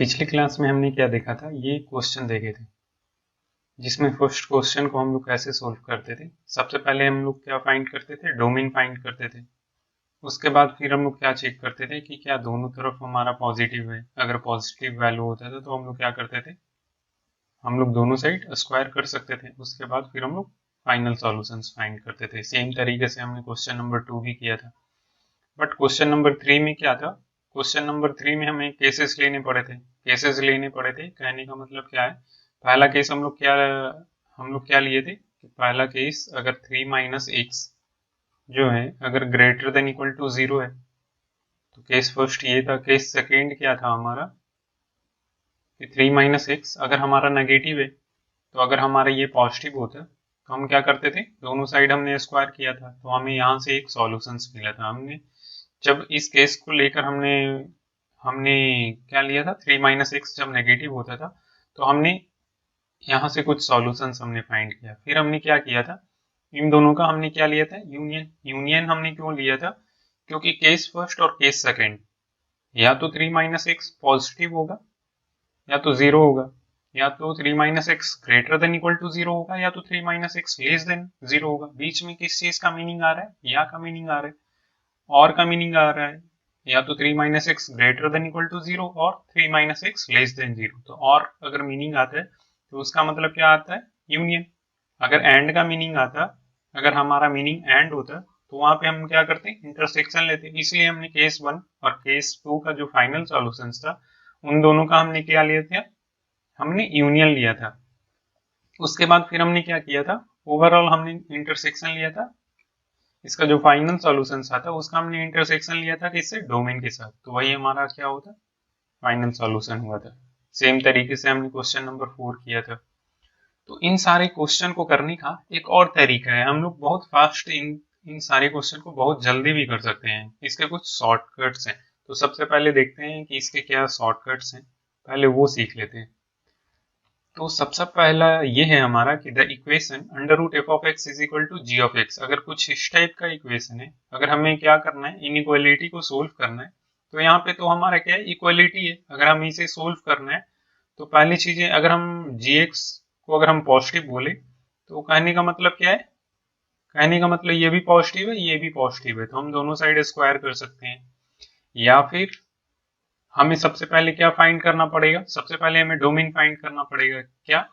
पिछली क्लास में हमने क्या देखा था, ये क्वेश्चन देखे थे जिसमें फर्स्ट क्वेश्चन को हम लोग कैसे सोल्व करते थे। सबसे पहले हम लोग क्या फाइंड करते थे, डोमेन फाइंड करते थे। उसके बाद फिर हम लोग क्या चेक करते थे कि क्या दोनों तरफ हमारा पॉजिटिव है। अगर पॉजिटिव वैल्यू होता था तो हम लोग क्या करते थे, हम लोग दोनों साइड स्क्वायर कर सकते थे। उसके बाद फिर हम लोग फाइनल सॉल्यूशंस फाइंड करते थे। सेम तरीके से हमने क्वेश्चन नंबर 2 भी किया था। बट क्वेश्चन नंबर 3 में क्या था, क्वेश्चन नंबर 3 में हमें केसेस लेने पड़े थे। कहने का मतलब क्या है, पहला केस हम लोग क्या लिए थे कि पहला केस अगर 3 माइनस एक्स जो है अगर ग्रेटर देन इक्वल टू 0 है तो केस फर्स्ट ये था। केस सेकेंड क्या था हमारा कि 3 माइनस एक्स अगर हमारा नेगेटिव है, तो अगर हमारा ये पॉजिटिव होता तो हम क्या करते थे, दोनों साइड हमने स्क्वायर किया था तो हमें यहाँ से एक सॉल्यूशंस मिला था। हमने जब इस केस को लेकर हमने हमने क्या लिया था, 3 माइनस एक्स जब नेगेटिव होता था तो हमने यहाँ से कुछ सॉल्यूशंस हमने फाइंड किया। फिर हमने क्या किया था, इन दोनों का हमने क्या लिया था, यूनियन। यूनियन हमने क्यों लिया था, क्योंकि केस फर्स्ट और केस सेकेंड या तो 3 माइनस एक्स पॉजिटिव होगा या तो 0 होगा, या तो 3 minus x greater than equal to 0 होगा या तो 3 माइनस एक्स लेस देन 0 होगा। बीच में किस चीज का मीनिंग आ रहा है, या का मीनिंग आ रहा है, और का मीनिंग आ रहा है। या तो 3 minus x greater than equal to 0 और 3 माइनस एक्स लेस देन 0। तो और अगर मीनिंग आता है तो उसका मतलब क्या आता है, यूनियन। अगर एंड का मीनिंग आता, अगर हमारा मीनिंग एंड होता तो वहां पे हम क्या करते, इंटरसेक्शन लेते। इसलिए हमने केस 1 और केस 2 का जो फाइनल सॉल्यूशन था उन दोनों का हमने क्या लिया था, हमने यूनियन लिया था। उसके बाद फिर हमने क्या किया था, ओवरऑल हमने इंटरसेक्शन लिया था। इसका जो फाइनल सॉल्यूशन था उसका हमने इंटरसेक्शन लिया था किससे, डोमेन के साथ। तो वही हमारा क्या होता, फाइनल सॉल्यूशन हुआ था। सेम तरीके से हमने क्वेश्चन नंबर 4 किया था। तो इन सारे क्वेश्चन को करने का एक और तरीका है, हम लोग बहुत फास्ट इन सारे क्वेश्चन को बहुत जल्दी भी कर सकते हैं। इसके कुछ शॉर्टकट्स हैं। तो सबसे पहले देखते हैं कि इसके क्या शॉर्टकट्स हैं, पहले वो सीख लेते हैं। तो सबसे पहला ये है हमारा कि the equation under root f of x is equal to ji of x. अगर कुछ इस टाइप का इक्वेशन है, अगर हमें क्या करना है, इनइक्वालिटी को सोल्व करना है, तो यहाँ पे तो हमारा क्या है, इक्वालिटी है। अगर हम इसे सोल्व करना है तो पहली चीजें, अगर हम जी एक्स को अगर हम पॉजिटिव बोले तो कहने का मतलब क्या है, कहने का मतलब ये भी पॉजिटिव है ये भी पॉजिटिव है, तो हम दोनों साइड स्क्वायर कर सकते हैं। या फिर हमें सबसे पहले क्या फाइंड करना पड़ेगा, सबसे पहले हमें डोमेन फाइंड करना पड़ेगा। क्या,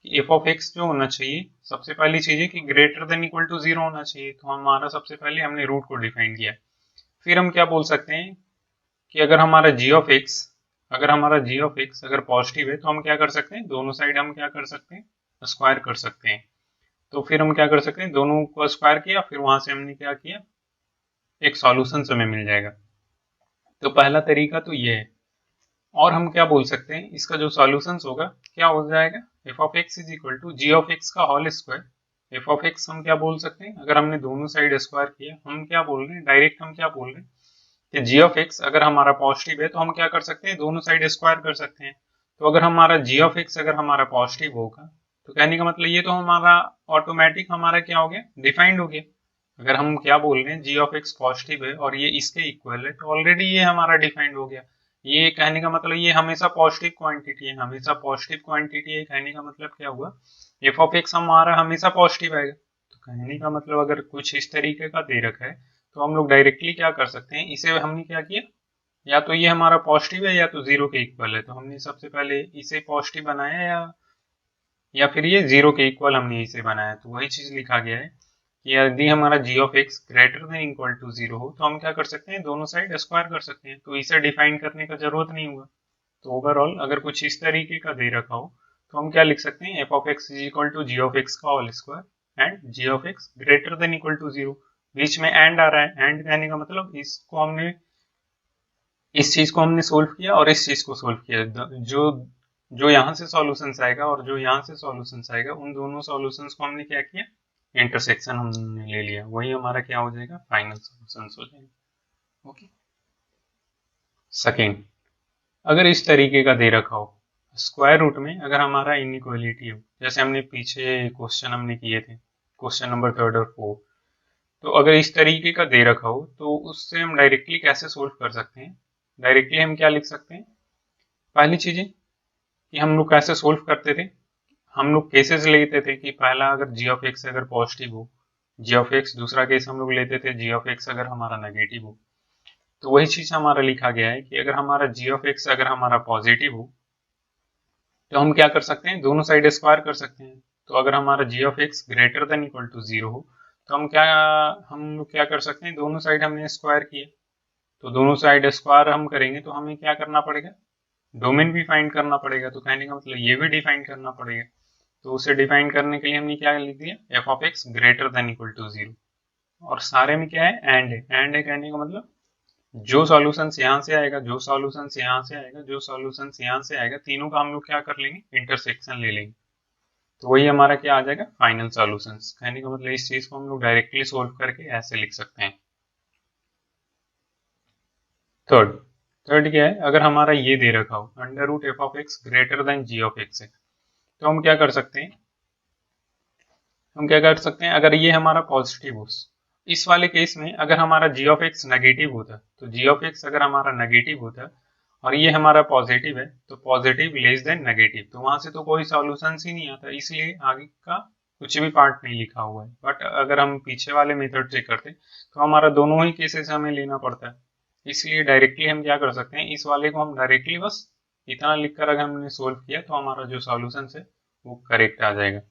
एफ ऑफ एक्स जो होना चाहिए, सबसे पहली चीज है कि ग्रेटर देन इक्वल टू 0 होना चाहिए। तो हमारा सबसे पहले हमने रूट को डिफाइन किया। फिर हम क्या बोल सकते हैं कि अगर हमारा जी ऑफ एक्स, अगर पॉजिटिव है तो हम क्या कर सकते हैं, दोनों साइड हम क्या कर सकते हैं, स्क्वायर कर सकते हैं। तो फिर हम क्या कर सकते हैं, दोनों को स्क्वायर किया, फिर वहां से हमने क्या किया, एक सॉल्यूशन हमें मिल जाएगा। तो पहला तरीका तो ये है। और हम क्या बोल सकते हैं, इसका जो सॉल्यूशन होगा क्या हो जाएगा, F of x is equal to ji of x का whole square. F of X हम क्या बोल सकते हैं, अगर हमने दोनों साइड स्क्वायर किया, हम क्या बोल रहे हैं, डायरेक्ट हम क्या बोल रहे हैं कि जी ऑफ एक्स अगर हमारा पॉजिटिव है तो हम क्या कर सकते हैं, दोनों साइड स्क्वायर कर सकते हैं। तो अगर हमारा जी ऑफ एक्स अगर हमारा पॉजिटिव होगा तो कहने का मतलब ये तो हमारा ऑटोमेटिक हमारा क्या हो गया, डिफाइंड हो गया। अगर हम क्या बोल रहे हैं, जी ऑफ एक्स पॉजिटिव है और ये इसके इक्वल है तो ऑलरेडी ये हमारा डिफाइंड हो गया। ये कहने का मतलब ये हमेशा पॉजिटिव क्वांटिटी है, हमेशा पॉजिटिव क्वांटिटी है। कहने का मतलब क्या हुआ, एफ ऑफ एक्स हमारा हमेशा पॉजिटिव आएगा। तो कहने का मतलब अगर कुछ इस तरीके का दे रखा है तो हम लोग डायरेक्टली क्या कर सकते हैं, इसे हमने क्या किया, या तो ये हमारा पॉजिटिव है या तो 0 के इक्वल है। तो हमने सबसे पहले इसे पॉजिटिव बनाया, या फिर ये 0 के इक्वल हमने इसे बनाया। तो वही चीज लिखा गया है कि यदि हमारा G of x greater than equal to 0 हो तो हम क्या कर सकते हैं, दोनों साइड स्क्वायर कर सकते हैं। तो इसे डिफाइन करने का जरूरत नहीं हुआ। तो ओवरऑल अगर कुछ इस तरीके का दे रखा हो तो हम क्या लिख सकते हैं, F of x is equal to ji of x का whole square and G of x greater than equal to 0। बीच में एंड आ रहा है, एंड कहने का मतलब इस चीज को हमने सोल्व किया और इस चीज को सोल्व किया। जो जो यहाँ से सॉल्यूशन आएगा और जो यहाँ से सॉल्यूशन आएगा उन दोनों सॉल्यूशंस को हमने क्या किया, इंटरसेक्शन हमने ले लिया। वही हमारा क्या हो जाएगा, फाइनल सॉल्यूशन हो जाएगा। ओके। सेकेंड, अगर इस तरीके का दे रखा हो, स्क्वायर रूट में अगर हमारा इनइक्वालिटी हो, जैसे हमने पीछे क्वेश्चन हमने किए थे, क्वेश्चन नंबर 3 और 4। तो अगर इस तरीके का दे रखा हो तो उससे हम डायरेक्टली कैसे सोल्व कर सकते हैं, डायरेक्टली हम क्या लिख सकते हैं, पहली चीजें कि हम लोग कैसे सोल्व करते थे, हम लोग केसेस लेते थे कि पहला अगर जी ऑफ एक्स अगर पॉजिटिव हो जी ऑफ एक्स, दूसरा केस हम लोग लेते थे जी ऑफ एक्स अगर हमारा नेगेटिव हो। तो वही चीज हमारा लिखा गया है कि अगर हमारा जी ऑफ एक्स अगर हमारा पॉजिटिव हो तो हम क्या कर सकते हैं, दोनों साइड स्क्वायर कर सकते हैं। तो अगर हमारा G of x greater than equal to zero हो तो हम लोग क्या कर सकते हैं, दोनों साइड हमने स्क्वायर किया, तो दोनों साइड स्क्वायर हम करेंगे तो हमें क्या करना पड़ेगा, डोमेन भी फाइंड करना पड़ेगा। तो कहने का मतलब ये भी डिफाइन करना पड़ेगा। तो उसे डिफाइन करने के लिए हमने क्या लिख दिया, f of x greater than equal to zero. और सारे में क्या है, एंड है कहने का मतलब जो सॉल्यूशन यहाँ से आएगा, जो सॉल्यूशन यहाँ से आएगा, जो सॉल्यूशन यहाँ से आएगा, तीनों का हम लोग क्या कर लेंगे, इंटरसेक्शन ले लेंगे। तो वही हमारा क्या आ जाएगा, फाइनल सॉल्यूशन। कहने का मतलब इस चीज को हम लोग डायरेक्टली सोल्व करके ऐसे लिख सकते हैं। थर्ड थर्ड क्या है, अगर हमारा ये दे रखा हो under root f of x greater than g of x है, तो हम क्या कर सकते हैं, अगर ये हमारा पॉजिटिव हो, इस वाले केस में अगर हमारा जी ऑफ एक्स नेगेटिव होता, तो जी ऑफ एक्स अगर हमारा नेगेटिव होता और ये हमारा पॉजिटिव है, तो पॉजिटिव लेस देन नेगेटिव, तो वहां से तो कोई सॉल्यूशन ही नहीं आता, इसलिए आगे का कुछ भी पार्ट नहीं लिखा हुआ है। बट अगर हम पीछे वाले मेथड से करते तो हमारा दोनों ही केसेस हमें लेना पड़ता है, इसलिए डायरेक्टली हम क्या कर सकते हैं, इस वाले को हम डायरेक्टली बस इतना लिखकर अगर हमने सोल्व किया तो हमारा जो सॉल्यूशन है वो करेक्ट आ जाएगा।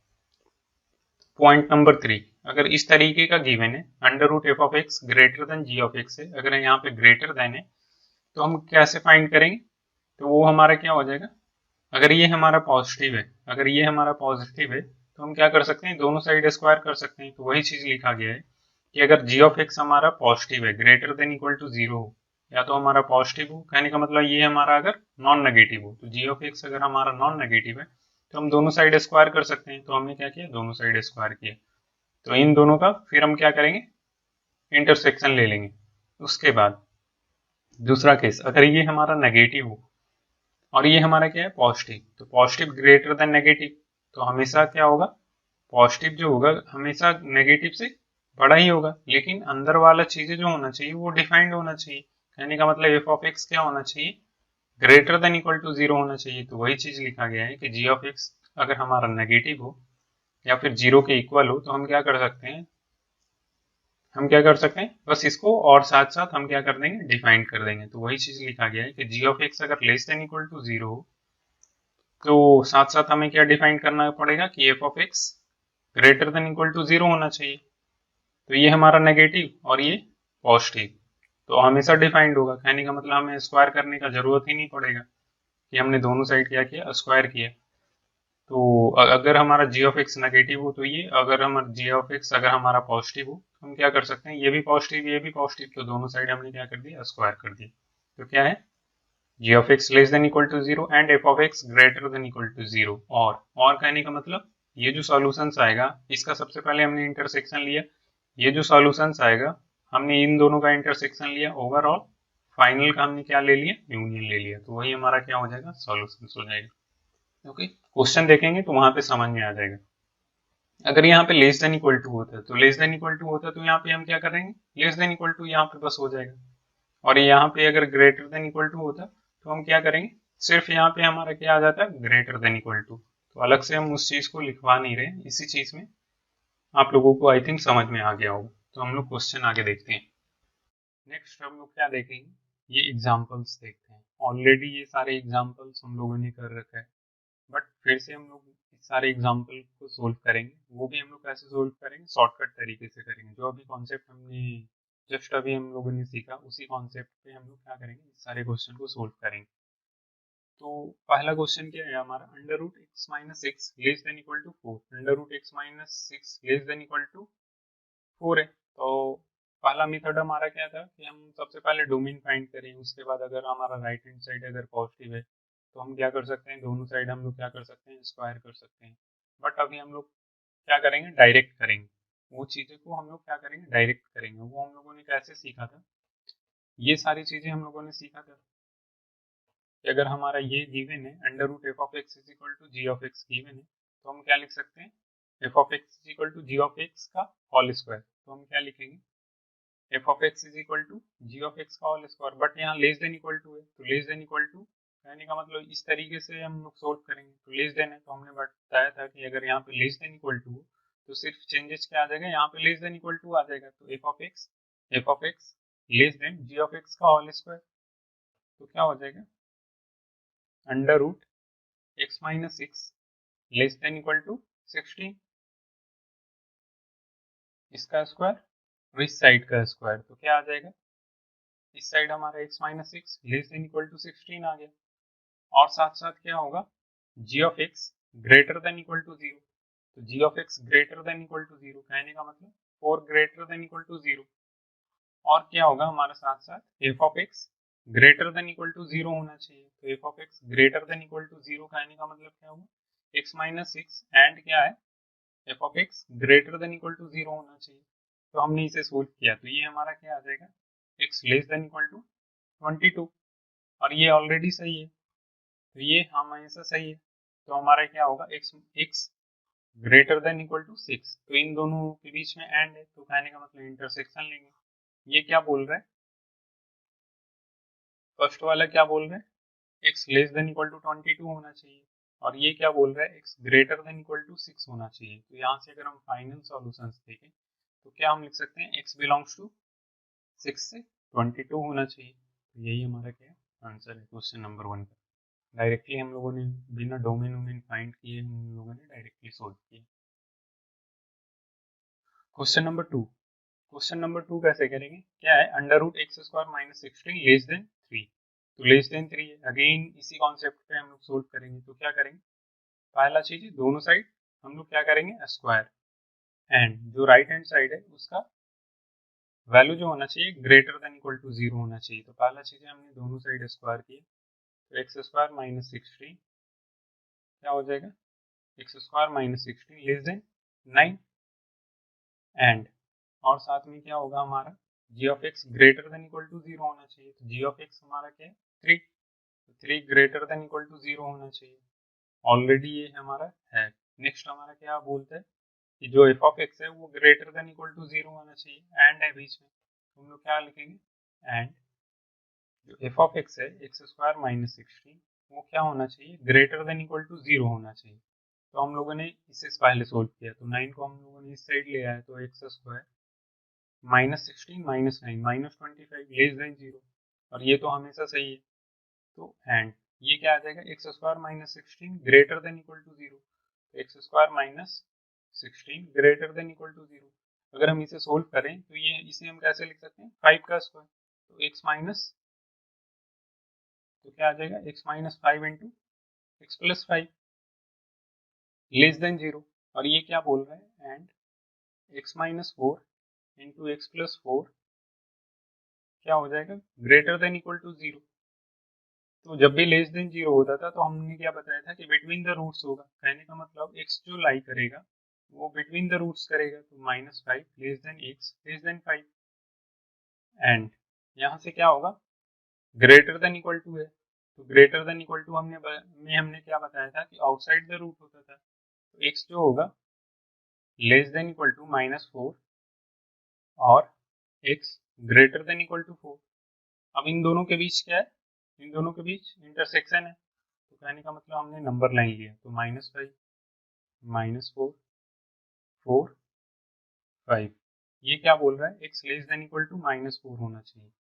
पॉइंट नंबर 3, अगर इस तरीके का गिवन है under root f of x greater than g of x है, अगर यहाँ पे ग्रेटर देन है तो हम कैसे फाइंड करेंगे, तो वो हमारा क्या हो जाएगा, अगर ये हमारा पॉजिटिव है, तो हम क्या कर सकते हैं, दोनों साइड स्क्वायर कर सकते हैं। तो वही चीज लिखा गया है कि अगर जी ऑफ एक्स हमारा पॉजिटिव है greater than equal to zero हो, या तो हमारा पॉजिटिव हो, कहने का मतलब ये हमारा अगर नॉन नेगेटिव हो, तो जी ऑफ एक्स अगर हमारा नॉन नेगेटिव है तो हम दोनों साइड स्क्वायर कर सकते हैं। तो हमने क्या किया, दोनों साइड स्क्वायर किया। तो इन दोनों का फिर हम क्या करेंगे, इंटरसेक्शन ले लेंगे। उसके बाद दूसरा केस, अगर ये हमारा नेगेटिव हो और ये हमारा क्या है, पॉजिटिव, तो पॉजिटिव ग्रेटर देन नेगेटिव, तो हमेशा क्या होगा, पॉजिटिव जो होगा हमेशा नेगेटिव से बड़ा ही होगा, लेकिन अंदर वाला चीजें जो होना चाहिए वो डिफाइंड होना चाहिए। कहने का मतलब एफ ऑफ एक्स क्या होना चाहिए, greater than equal to zero होना चाहिए। तो वही चीज लिखा गया है कि जी ऑफ एक्स अगर हमारा नेगेटिव हो या फिर जीरो के इक्वल हो, तो हम क्या कर सकते हैं, बस इसको और साथ साथ हम क्या कर देंगे, डिफाइन कर देंगे। तो वही चीज लिखा गया है कि जी ऑफ एक्स अगर less than equal to zero हो तो साथ साथ हमें क्या डिफाइन करना पड़ेगा कि f of x greater than equal to zero होना चाहिए। तो ये हमारा नेगेटिव और ये पॉजिटिव, तो हमेशा डिफाइंड होगा। कहने का मतलब हमें स्क्वायर करने का जरूरत ही नहीं पड़ेगा कि हमने दोनों साइड क्या किया, स्क्वायर किया। तो अगर हमारा जी ऑफ एक्स नेगेटिव हो तो ये, अगर हमारा जी ऑफ एक्स अगर हमारा पॉजिटिव हो तो हम क्या कर सकते हैं, ये भी पॉजिटिव ये भी पॉजिटिव, तो दोनों साइड हमने क्या कर दिया, स्क्वायर कर दिया। तो क्या है, G of x less than equal to zero and F of x greater than equal to zero. और कहने का मतलब ये जो सॉल्यूशंस आएगा इसका सबसे पहले हमने इंटरसेक्शन लिया, ये जो सॉल्यूशंस आएगा हमने इन दोनों का इंटरसेक्शन लिया, ओवरऑल फाइनल का हमने क्या ले लिया, यूनियन ले लिया। तो वही हमारा क्या हो जाएगा, सॉल्यूशंस हो जाएगा। ओके, क्वेश्चन देखेंगे तो वहां पे समझ में आ जाएगा। अगर यहाँ पे लेस देन इक्वल टू होता है तो यहाँ पे हम क्या करेंगे, लेस देन इक्वल टू यहाँ पे बस हो जाएगा। और यहाँ पे अगर ग्रेटर देन इक्वल टू होता तो हम क्या करेंगे, सिर्फ यहाँ पे हमारा क्या आ जाता है, ग्रेटर देन इक्वल टू। तो अलग से हम उस चीज को लिखवा नहीं रहे, इसी चीज में आप लोगों को आई थिंक समझ में आ गया होगा। तो हम लोग क्वेश्चन आगे देखते हैं। नेक्स्ट हम लोग क्या देखेंगे, ये एग्जाम्पल्स देखते हैं। ऑलरेडी ये सारे एग्जाम्पल्स हम लोगों ने कर रखा है, बट फिर से हम लोग इस सारे एग्जाम्पल को सोल्व करेंगे। वो भी हम लोग कैसे सोल्व करेंगे, शॉर्टकट तरीके से करेंगे। जो अभी कॉन्सेप्ट हमने जस्ट अभी हम लोगों ने सीखा उसी कॉन्सेप्ट पे हम लोग क्या करेंगे, इस सारे क्वेश्चन को सोल्व करेंगे। तो पहला क्वेश्चन क्या है हमारा, under root x minus six less than equal to four, under root x minus six less than equal to four है। तो पहला मेथड हमारा क्या था कि हम सबसे पहले डोमेन फाइंड करें, उसके बाद अगर हमारा राइट हैंड साइड अगर पॉजिटिव है तो हम क्या कर सकते हैं, दोनों साइड हम लोग क्या कर सकते हैं, स्क्वायर कर सकते हैं। बट अभी हम लोग क्या करेंगे, डायरेक्ट करेंगे। वो चीज़ें को हम लोग क्या करेंगे, डायरेक्ट करेंगे। वो हम लोगों ने कैसे सीखा था, ये सारी चीज़ें हम लोगों ने सीखा था कि अगर हमारा ये गिवन है under root f of x is equal to ji of x given है, तो हम क्या लिख सकते हैं, F of x is equal to ji of x का होल स्क्वायर। तो हम क्या लिखेंगे, f of x is equal to ji of x का होल स्क्वायर। बट यहाँ लेस देन इक्वल टू है, तो लेस देन इक्वल टू कहने का मतलब इस तरीके से हम लोग सोल्व करेंगे। तो लेस देन है तो हमने बताया था कि अगर यहाँ पे लेस देन इक्वल टू तो सिर्फ चेंजेस क्या आ जाएगा, यहाँ पे लेस देन इक्वल टू आ जाएगा। तो F of x less than g of x का होल स्क्वायर, तो क्या हो जाएगा under root x minus six less than equal to 16 इसका स्क्वायर और इस साइड का स्क्वायर, तो क्या आ जाएगा इस साइड हमारा X minus six less than equal to 16 आ गया। और साथ साथ क्या होगा G of x greater than equal to zero, तो G of x greater than equal to zero कहने का मतलब 4 greater than equal to zero. और क्या होगा हमारा साथ साथ F of x greater than equal to zero होना चाहिए। तो F of x greater than equal to zero कहने का मतलब क्या होगा एक्स माइनस सिक्स एंड क्या है f of x greater than equal to zero होना चाहिए। तो हमने इसे सोल्व किया तो ये हमारा क्या आ जाएगा x less than equal to 22 और ये ऑलरेडी सही है तो ये हमेशा सही है। तो हमारा क्या होगा x x greater than equal to six, तो इन दोनों के बीच में एंड है तो कहने का मतलब इंटरसेक्शन लेंगे। ये क्या बोल रहा है फर्स्ट वाला क्या बोल रहा है x less than equal to 22 होना चाहिए और ये क्या बोल रहा है x greater than equal to 6 होना चाहिए। तो यहाँ से अगर हम फाइनल सॉल्यूशंस देखें तो क्या हम लिख सकते हैं एक्स बिलोंग्स टू 6 से 22 होना चाहिए। तो यही हमारा क्या आंसर है क्वेश्चन नंबर 1 का। डायरेक्टली हम लोगों ने बिना डोमेन वोमेन फाइंड किए हम लोगों ने डायरेक्टली सोल्व किया। क्वेश्चन नंबर 2, क्वेश्चन नंबर 2 कैसे करेंगे, क्या है under root x square minus 16 less than 3, तो लेस देन 3 है, अगेन इसी कॉन्सेप्ट पे हम लोग सोल्व करेंगे। तो क्या करेंगे पहला चीज है दोनों साइड हम लोग क्या करेंगे स्क्वायर एंड जो राइट हैंड साइड है उसका वैल्यू जो होना चाहिए greater than equal to zero होना चाहिए। तो पहला चीज है हमने दोनों साइड स्क्वायर किया तो एक्स स्क्वायर माइनस 16 क्या हो जाएगा x square minus 16 less than 9 and और साथ में क्या होगा हमारा G of x greater than equal to zero होना चाहिए। तो जी ऑफ एक्स हमारा क्या है 3, तो 3 greater than equal to zero होना चाहिए, ऑलरेडी ये हमारा है। नेक्स्ट हमारा क्या बोलता है कि जो एफ ऑफ एक्स है वो greater than equal to zero होना चाहिए एंड है बीच में, तो हम लोग क्या लिखेंगे एंड जो एफ ऑफ एक्स है एक्स स्क्वायर माइनस 16 वो क्या होना चाहिए greater than equal to zero होना चाहिए। तो हम लोगों ने इसे पहले सोल्व किया तो 9 को हम लोगों ने इस साइड ले आया तो x square minus 16 minus 9 minus 25 less than zero और ये तो हमेशा सही है। तो एंड ये क्या आ जाएगा x square minus 16 greater than equal to zero, x square minus 16 greater than equal to zero. अगर हम इसे सोल्व करें तो ये इसे हम कैसे लिख सकते हैं 5 का स्क्वायर, तो एक्स माइनस तो क्या आ जाएगा x minus 5 into x plus 5 less than zero और ये क्या बोल रहा है and x minus 4 into x plus 4 क्या हो जाएगा greater than equal to zero. तो जब भी लेस देन जीरो होता था तो हमने क्या बताया था कि बिटवीन द रूट्स होगा, कहने का मतलब एक्स जो लाई करेगा वो बिटवीन द रूट्स करेगा। तो minus 5 less then x less then 5 and यहाँ से क्या होगा ग्रेटर देन इक्वल टू है, तो ग्रेटर देन इक्वल टू हमने क्या बताया था कि आउटसाइड द रूट होता था। तो एक्स जो होगा less than equal to minus 4 और x greater than equal to 4। अब इन दोनों के बीच क्या है इन दोनों के बीच इंटरसेक्शन है, तो कहने का मतलब हमने नंबर लाइन लिया तो माइनस 5 माइनस 4 4 5, ये क्या बोल रहा है x less than equal to minus 4 होना चाहिए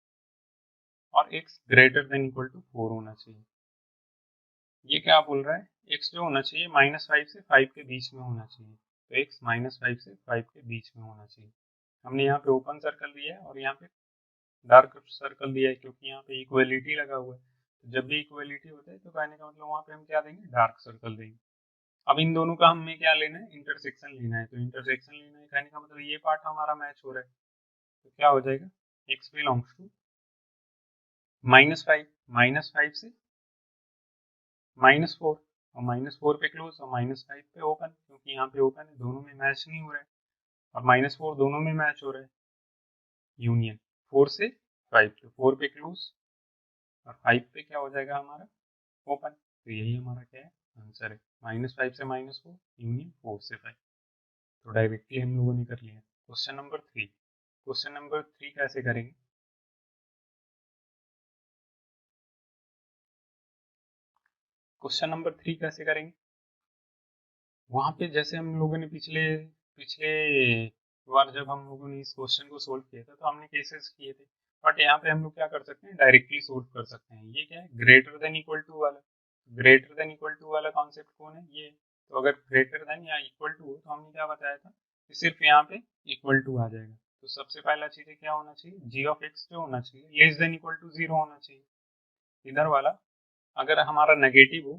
और x greater than equal to 4 होना चाहिए। ये क्या बोल रहा है एक्स जो होना चाहिए माइनस 5 से 5 के बीच में होना चाहिए, तो एक्स माइनस 5 से 5 के बीच में होना चाहिए। हमने यहाँ पे ओपन सर्कल दिया है और यहाँ पे डार्क सर्कल दिया है क्योंकि यहाँ पे इक्वलिटी लगा हुआ है। तो जब भी इक्वलिटी होता है तो कहने का मतलब वहाँ पे हम क्या देंगे डार्क सर्कल देंगे। अब इन दोनों का हमें क्या लेना है इंटरसेक्शन लेना है, तो इंटरसेक्शन लेना है कहने का मतलब ये पार्ट हमारा मैच हो रहा है। तो क्या हो जाएगा x belongs to minus five से माइनस 4 और माइनस 4 पे क्लोज और माइनस 5 पे ओपन, क्योंकि यहाँ पे ओपन है दोनों में मैच नहीं हो रहा है और माइनस 4 दोनों में मैच हो रहा है यूनियन 4 से 5, तो 4 पे क्लोज और 5 पे क्या हो जाएगा हमारा ओपन। तो यही हमारा क्या है आंसर है माइनस 5 से माइनस 4 यूनियन 4 से 5। तो डायरेक्टली हम लोगों ने कर लिया। क्वेश्चन नंबर 3, क्वेश्चन नंबर 3 कैसे करेंगे, क्वेश्चन नंबर 3 कैसे करेंगे? वहां पे जैसे हम लोगों ने पिछले पिछले बार जब हम लोगों ने इस क्वेश्चन को सोल्व किया था तो हमने केसेस किए थे, बट यहाँ पे हम लोग क्या कर सकते हैं, डायरेक्टली सोल्व कर सकते हैं। ये क्या है, ग्रेटर देन इक्वल टू वाला। ग्रेटर देन इक्वल टू वाला कॉन्सेप्ट कौन है, ये। तो अगर ग्रेटर देन या इक्वल टू हो तो हमने क्या बताया था कि सिर्फ यहाँ पे इक्वल टू आ जाएगा। तो सबसे पहला चीज क्या होना चाहिए, जी ऑफ एक्स जो होना चाहिए less than equal to zero होना चाहिए। इधर वाला अगर हमारा नेगेटिव हो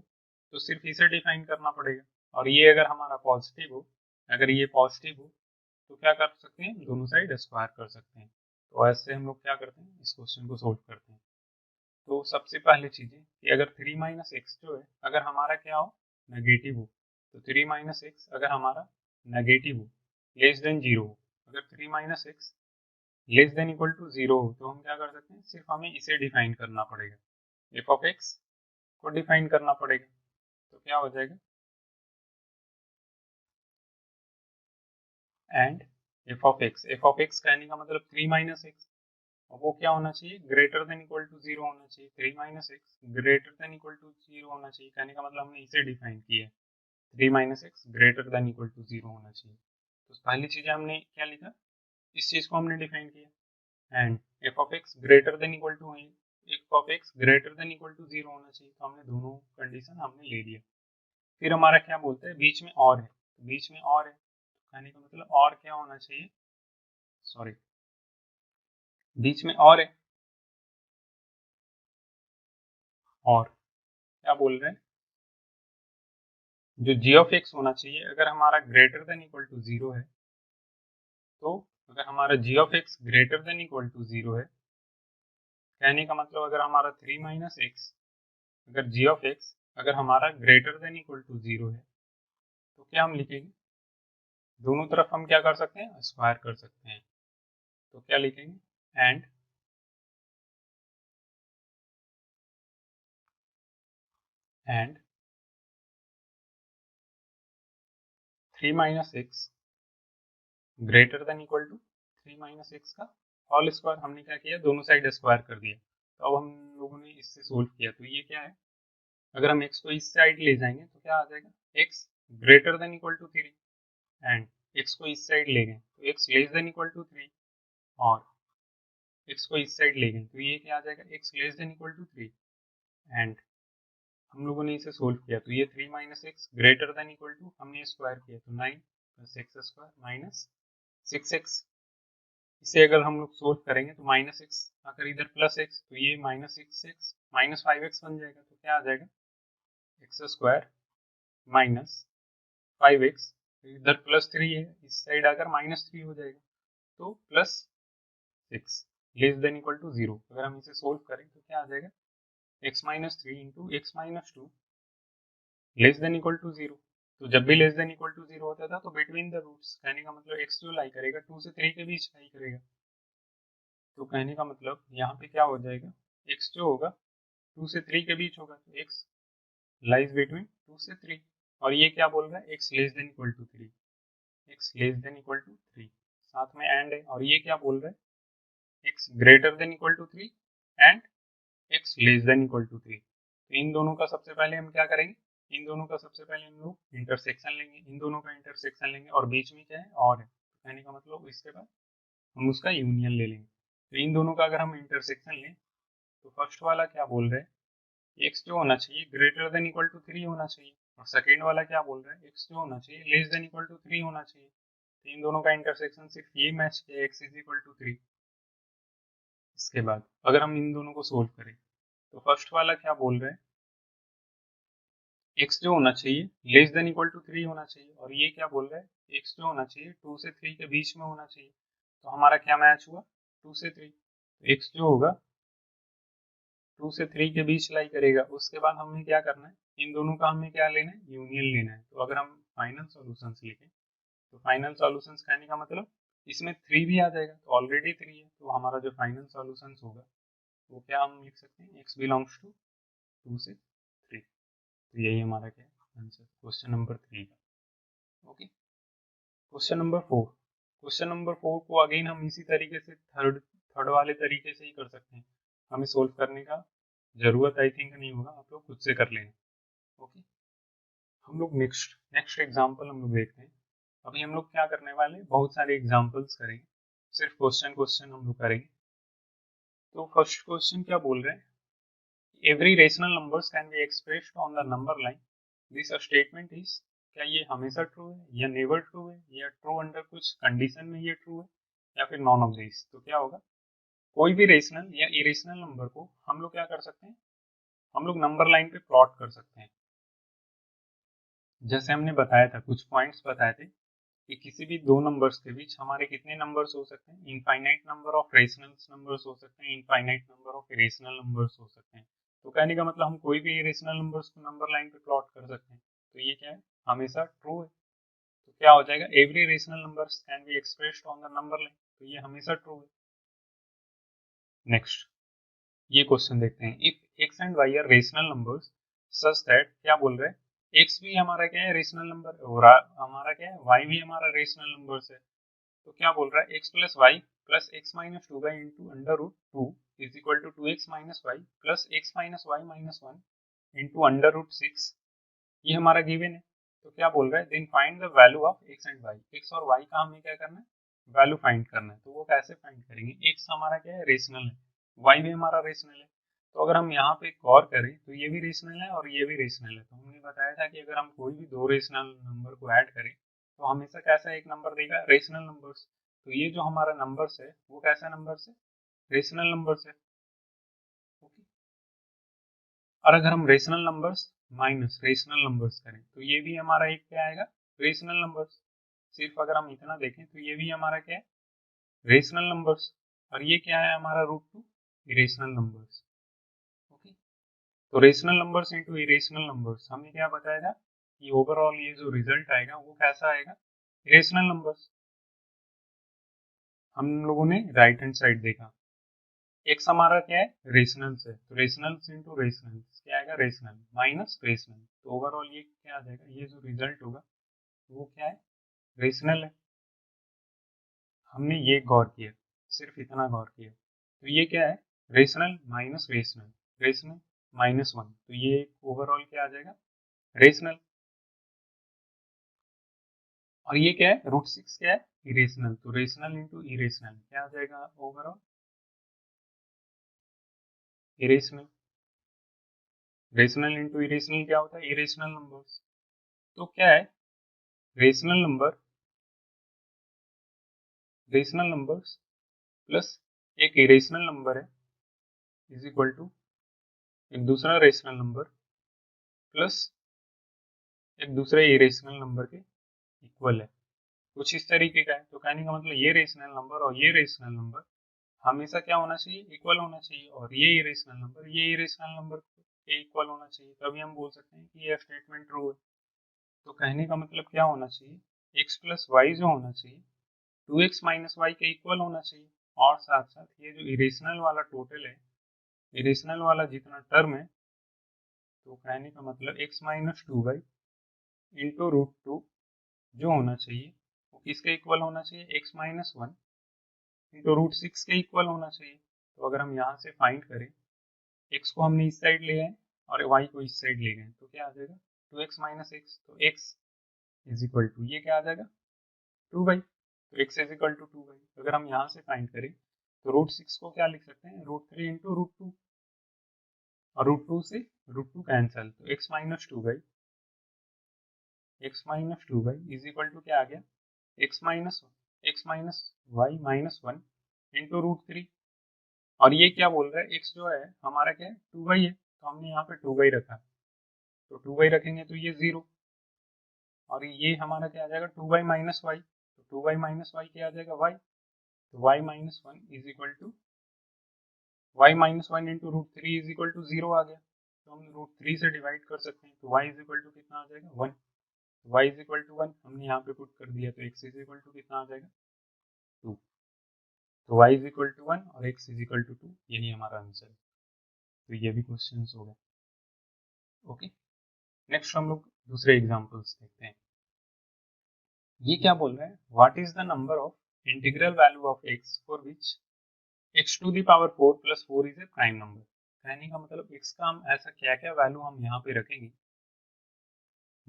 तो सिर्फ इसे डिफाइन करना पड़ेगा, और ये अगर हमारा पॉजिटिव हो, अगर ये पॉजिटिव हो तो क्या कर सकते हैं, दोनों साइड स्क्वायर कर सकते हैं। तो ऐसे हम लोग क्या करते हैं, इस क्वेश्चन को सोल्व करते हैं। तो सबसे पहली चीज है कि अगर 3 माइनस एक्स जो है अगर हमारा क्या हो, नेगेटिव हो, तो 3 माइनस एक्स अगर हमारा नेगेटिव हो, लेस देन जीरो हो, अगर 3 minus x less than equal to zero हो तो हम क्या कर सकते हैं, सिर्फ हमें इसे डिफाइन करना पड़ेगा, एफ ऑफ एक्स को डिफाइन करना पड़ेगा। तो क्या हो जाएगा, एंड एफ ऑफ एक्स कहने का मतलब 3 माइनस एक्स, और वो क्या होना चाहिए, greater than equal to zero होना चाहिए। 3 minus x greater than equal to zero होना चाहिए, कहने का मतलब हमने इसे डिफाइन किया है, 3 minus x greater than equal to zero होना चाहिए। तो पहली चीज हमने क्या लिखा, इस चीज को हमने डिफाइन किया, and F of x greater than equal to f of x greater than equal to zero होना चाहिए। तो हमने दोनों कंडीशन हमने ले लिया। फिर हमारा क्या बोलते हैं, बीच में और है, बीच में और है, कहने का मतलब और क्या होना चाहिए, सॉरी, बीच में और है, और क्या बोल रहे हैं, जो जी ऑफ एक्स होना चाहिए अगर हमारा greater than equal to zero है, तो अगर हमारा G of x greater than equal to zero है, कहने का मतलब अगर हमारा 3 माइनस एक्स, अगर जी ऑफ एक्स अगर हमारा greater than equal to zero है, तो क्या हम लिखेंगे, दोनों तरफ हम क्या कर सकते हैं, स्क्वायर कर सकते हैं। तो क्या लिखेंगे, and 3 minus x greater than equal to 3 minus x का होल स्क्वायर। हमने क्या किया, दोनों साइड स्क्वायर कर दिया। तो अब हम लोगों ने इससे सोल्व किया, तो ये क्या है, अगर हम एक्स को इस साइड ले जाएंगे तो क्या आ जाएगा, x greater than equal to 3, and x को इस साइड ले गए तो x less than equal to 3, और एक्स को इस साइड ले गए तो ये क्या आ जाएगा, x less than equal to 3, and हम लोगों ने इसे सोल्व किया तो ये 3 minus x greater than equal to, हमने स्क्वायर किया तो 9 plus x square minus 6x। इसे अगर हम लोग सोल्व करेंगे तो माइनस एक्स अगर इधर प्लस एक्स तो ये माइनस 6x माइनस 5x बन जाएगा। तो क्या आ जाएगा, एक्स स्क्वायर माइनस 5x, इधर प्लस 3 है, इस साइड आकर माइनस 3 हो जाएगा, तो plus 6 less than equal to zero. अगर हम इसे सोल्व करें तो क्या आ जाएगा, x minus 3 into x minus 2 less than equal to zero. तो जब भी less than equal to zero होता था तो बिटवीन द रूट्स, कहने का मतलब एक्स जो लाई करेगा 2 से 3 के बीच लाई करेगा। तो कहने का मतलब यहाँ पे क्या हो जाएगा, एक्स जो होगा 2 से 3 के बीच होगा, तो एक्स लाइज बिटवीन 2 से 3। और ये क्या बोल रहा है, x less than equal to 3, x less than equal to 3, साथ में एंड है। और ये क्या बोल रहा है, x greater than equal to 3 and x less than equal to 3। तो इन दोनों का सबसे पहले हम क्या करेंगे, इन दोनों का सबसे पहले हम लोग इंटरसेक्शन लेंगे, इन दोनों का इंटरसेक्शन लेंगे, और बीच में क्या है, और है। तो कहने का मतलब इसके बाद हम उसका यूनियन ले लेंगे। तो इन दोनों का अगर हम इंटरसेक्शन लें तो फर्स्ट वाला क्या बोल रहा है, एक्स जो होना चाहिए ग्रेटर देन इक्वल टू 3 होना चाहिए, और सेकेंड वाला क्या बोल रहा है, एक्स जो होना चाहिए लेस देन इक्वल टू 3 होना चाहिए। तो इन दोनों का इंटरसेक्शन सिर्फ ये मैच किया, एक्स इज इक्वल टू 3। इसके बाद अगर हम इन दोनों को सोल्व करें तो फर्स्ट वाला क्या बोल रहे हैं, एक्स जो होना चाहिए लेस देन इक्वल टू 3 होना चाहिए, और ये क्या बोल रहा है, एक्स जो होना चाहिए 2 से 3 के बीच में होना चाहिए। तो हमारा क्या मैच हुआ, 2 से 3, तो एक्स जो होगा 2 से 3 के बीच लाई करेगा। उसके बाद हमें क्या करना है, इन दोनों का हमें क्या लेना है, यूनियन लेना है। तो अगर हम फाइनल सॉल्यूशंस लिखें तो फाइनल सॉल्यूशंस कहने का मतलब इसमें 3 भी आ जाएगा, तो ऑलरेडी 3 है, तो हमारा जो फाइनल सॉल्यूशंस होगा वो क्या हम लिख सकते हैं, एक्स बिलोंग्स टू 2 से 3। तो यही हमारा क्या है आंसर क्वेश्चन नंबर 3 का। Okay, question number 4। Question number 4 को अगेन हम इसी तरीके से थर्ड थर्ड वाले तरीके से ही कर सकते हैं। हमें सोल्व करने का जरूरत आई थिंक नहीं होगा, आप लोग खुद से कर लेना। ओके, हम लोग नेक्स्ट एग्जांपल हम लोग देखते हैं। अभी हम लोग क्या करने वाले हैं, बहुत सारे एग्जांपल्स करेंगे, सिर्फ क्वेश्चन हम लोग करेंगे। तो फर्स्ट क्वेश्चन क्या बोल रहे हैं, every rational numbers can be expressed on the number line, this statement is, क्या ये हमेशा ट्रू है या नेवर ट्रू है या ट्रू अंडर कुछ कंडीशन में ये ट्रू है या फिर नॉन ऑफ दिस। तो क्या होगा, कोई भी रेशनल या इरेशनल नंबर को हम लोग क्या कर सकते हैं, हम लोग नंबर लाइन पे प्लॉट कर सकते हैं। जैसे हमने बताया था, कुछ पॉइंट्स बताए थे कि किसी भी दो नंबर्स के बीच हमारे कितने नंबर्स हो सकते हैं, infinite number of rational numbers हो सकते हैं, infinite number of irrational numbers हो सकते हैं। तो कहने का मतलब हम कोई भी इरेशनल नंबर्स को नंबर लाइन पे प्लॉट कर सकते हैं। तो ये क्या है, हमेशा ट्रू है। तो क्या हो जाएगा, every rational numbers can be expressed on the number line, तो ये हमेशा ट्रू है। नेक्स्ट ये क्वेश्चन देखते हैं, if x and y are rational numbers such that, क्या बोल रहे हैं, एक्स भी हमारा क्या है रेशनल नंबर और हमारा क्या है वाई भी हमारा रेशनल नंबर है। तो क्या बोल रहा है, x plus y plus x minus two y into under root two is equal to two x minus y plus x minus y minus one into under root six, ये हमारा given है। तो क्या बोल रहा है, then find the value of x and y, x और y का हमें क्या करना है, वैल्यू फाइंड करना है। तो वो कैसे फाइंड करेंगे, एक्स हमारा क्या है रेशनल है, वाई भी हमारा रेशनल है। तो अगर हम यहाँ पे गौर करें तो ये भी रेशनल है और ये भी रेशनल है। तो हमने बताया था कि अगर हम कोई भी दो रेशनल नंबर को ऐड करें तो हमेशा कैसा एक नंबर देगा, रेशनल नंबर्स। तो ये जो हमारा नंबर्स है वो कैसा नंबर्स है, रेशनल नंबर्स है। ओके, और अगर हम rational numbers minus rational numbers करें तो ये भी हमारा एक क्या आएगा, रेशनल नंबर्स। सिर्फ अगर हम इतना देखें तो ये भी हमारा क्या है, रेशनल नंबर्स। और ये क्या है हमारा root two irrational numbers. Okay, तो rational numbers into irrational numbers हमें क्या बताएगा कि ओवरऑल ये जो रिजल्ट आएगा वो कैसा आएगा, इरेशनल नंबर्स। हम लोगों ने राइट हैंड साइड देखा, एक्स हमारा क्या है रेशनल से, तो रेशनल इंटू रेशनल क्या आएगा, रेशनल माइनस रेशनल। तो ओवरऑल ये क्या आ जाएगा, ये जो रिजल्ट होगा वो क्या है, रेशनल है। हमने ये गौर किया, सिर्फ इतना गौर किया। तो ये क्या है, rational minus rational, rational minus one, तो ये ओवरऑल क्या आ जाएगा, रेशनल। और ये क्या है, रूट सिक्स क्या है, इरेशनल, तो रेशनल इंटू इरेशनल क्या आ जाएगा overall, irrational. Rational into irrational क्या होता है, इरेशनल नंबर्स। तो क्या है, rational number, rational numbers plus एक इरेशनल नंबर है इज इक्वल टू एक दूसरा रेशनल नंबर प्लस एक दूसरे इरेशनल नंबर के इक्वल है, कुछ इस तरीके का है। तो कहने का मतलब ये रेशनल नंबर और ये रेशनल नंबर हमेशा क्या होना चाहिए, इक्वल होना चाहिए, और ये इरेशनल नंबर ये इरेशनल नंबर के इक्वल होना चाहिए, तभी हम बोल सकते हैं कि ये स्टेटमेंट ट्रू है। तो कहने का मतलब क्या होना चाहिए, एक्स प्लस वाई जो होना चाहिए टू एक्स माइनस वाई के इक्वल होना चाहिए, और साथ साथ ये जो इरेशनल वाला टोटल है, इरेशनल वाला जितना टर्म है, तो कहने का मतलब x minus two y into root two जो होना चाहिए वो किसके इक्वल होना चाहिए, x minus one into root six के इक्वल होना चाहिए। तो अगर हम यहाँ से फाइंड करें, एक्स को हमने इस साइड ले गए और वाई को इस साइड ले गए, तो क्या आ जाएगा, टू एक्स माइनस एक्स, तो एक्स इज इक्वल टू ये क्या आ जाएगा, टू बाई, तो x is equal to two by. अगर हम यहाँ से फाइंड करें तो रूट सिक्स को क्या लिख सकते हैं, root three into root two, और रूट टू से रूट टू कैंसल, तो x minus two by, x minus two by is equal to क्या आ गया, x minus y minus one into root three. और ये क्या बोल रहा है, एक्स जो है हमारा क्या है, टू बाई है, तो हमने यहाँ पे टू बाई रखा, तो टू बाई रखेंगे तो ये जीरो, और ये हमारा क्या आ जाएगा, टू बाई माइनस वाई, तो टू बाई माइनस वाई क्या आ जाएगा, वाई, तो Y minus one is equal to Y minus one into root three is equal to zero आ गया। तो हम रूट थ्री से डिवाइड कर सकते हैं, तो वाई इज इक्वल टू कितना आ जाएगा, one, y is equal to one हमने यहाँ पे पुट कर दिया, तो एक्स इज इक्वल टू कितना आ जाएगा, टू। तो Y is equal to one और X is equal to two, two हमारा आंसर है। तो ये भी क्वेश्चन हो गए। ओके, नेक्स्ट हम लोग दूसरे एग्जाम्पल्स देखते हैं। ये क्या बोल रहा है, what is the number of integral value of x for which x to the power four plus four is a prime number. कहने का मतलब एक्स का हम ऐसा क्या क्या वैल्यू हम यहाँ पे रखेंगे